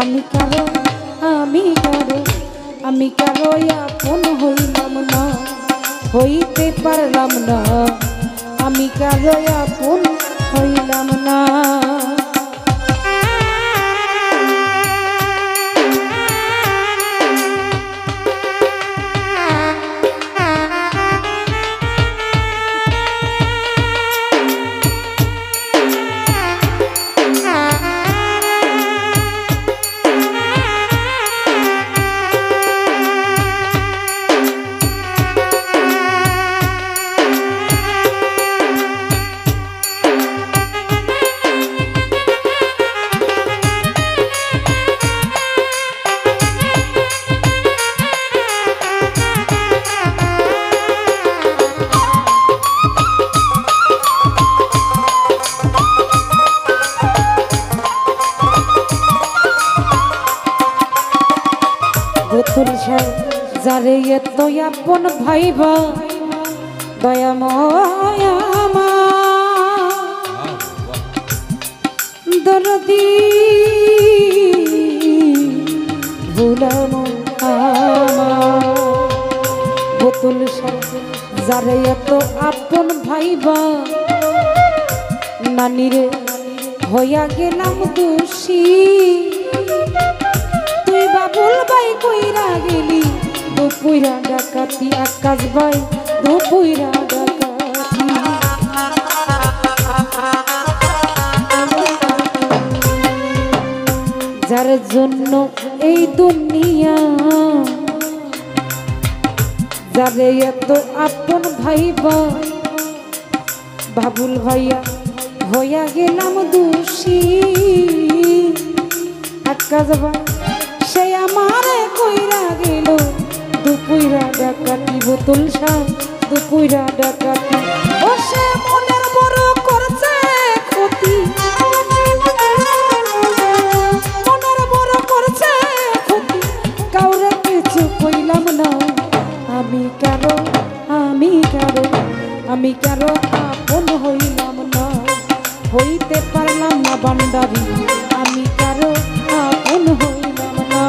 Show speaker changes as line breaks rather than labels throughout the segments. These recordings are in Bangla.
আমি কারো আমি কারো আমি কারো আপন হইলাম না, হইতে পারলাম না, আমি কারো আপন হইলাম না। যারে এত আপন ভাইবা দয়াময় আমার দরদি ভুলাম আমার বোতল যারে এত আপন ভাইবা নানিরে হইয়া গেলাম দোষী, তুই বাবুল বাই কইরা গেলি দুপুইরা ডাকাতি, আকাশ ভাই দুপুইরা ডাকাতি। যার জন্য এই দুনিয়া যারে এত আপন ভাইবা বাবুল ভাইয়া হইয়া গেলাম দোষী, আকাশ ভাই সে আমারে কইরা গেল দুপুইরা ডাকাতি, বোতল সাপ দুপুইরা ডাকাতি। ও সে মনের বড় করছে ক্ষতি, মনের বড় করছে ক্ষতি, কাউরে কিছু কইলাম না, আমি কারো আমি কারো আমি কারো আপন হইলাম না, হইতে পারলাম না বান্দারি, আমি কারো আপন হইলাম না।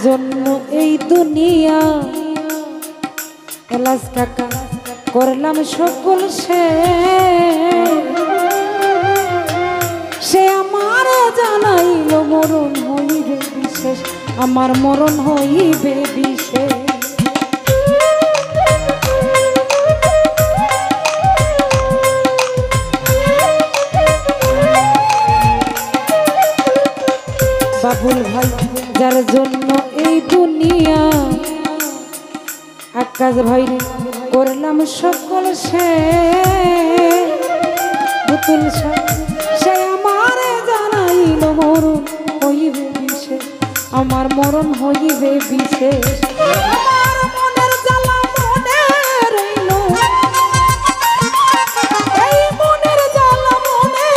জন্য এই দুনিয়া এলাস কাকা করলাম সকল সে আমার জানাইল মরণ হইবে বিশেষ, আমার মরণ হইবে বিশেষ। বাবুল ভাই যার জন্য এই দুনিয়া আকাশ ভাই করলাম সকল বোতল সে আমার জানাইল মরণ হইবে বিশেষ, আমার মরণ হইবে বিশেষ। আমার মনের জ্বালা মনে রইল, এই মনের জ্বালা মনে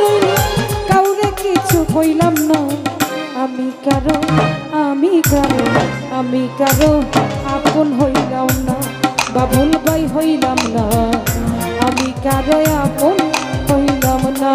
রইল, কাউরে কিছু কইলাম না, আমি কারো আমি কারো আমি কারো আপন হইলাম না, বাবুল ভাই হইলাম না, আমি কারো আপন হইলাম না।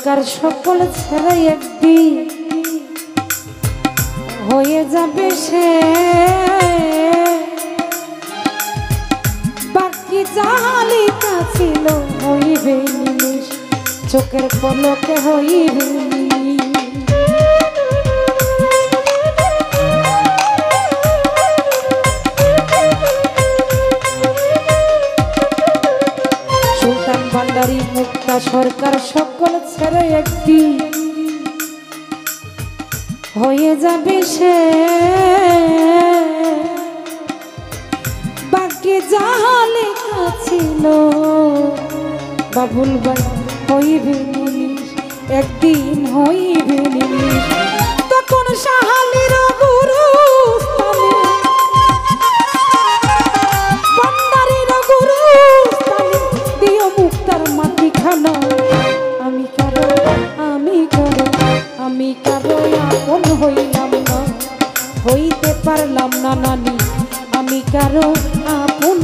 সরকার সকল ছেড়ে একদিন হয়ে যাবে সে বাকি জালিকা ছিল হইবে নিমিষ চোখের পলকে হইবে সুলতান ভান্ডারী মুক্তা সরকার সকল ছেড়ে একদিন হয়ে যাবে সে বাকি যাহলে ছিল বাবুল ভাই হইবে নিমিষ একদিন হইবে নিমিষ তখন সাহালির গুরু ভান্ডারীর গুরু দিও মুক্তার মাটি খানা আমি কারো আপন হইলাম না হইতে পারলাম না নানি আমি কারো আপন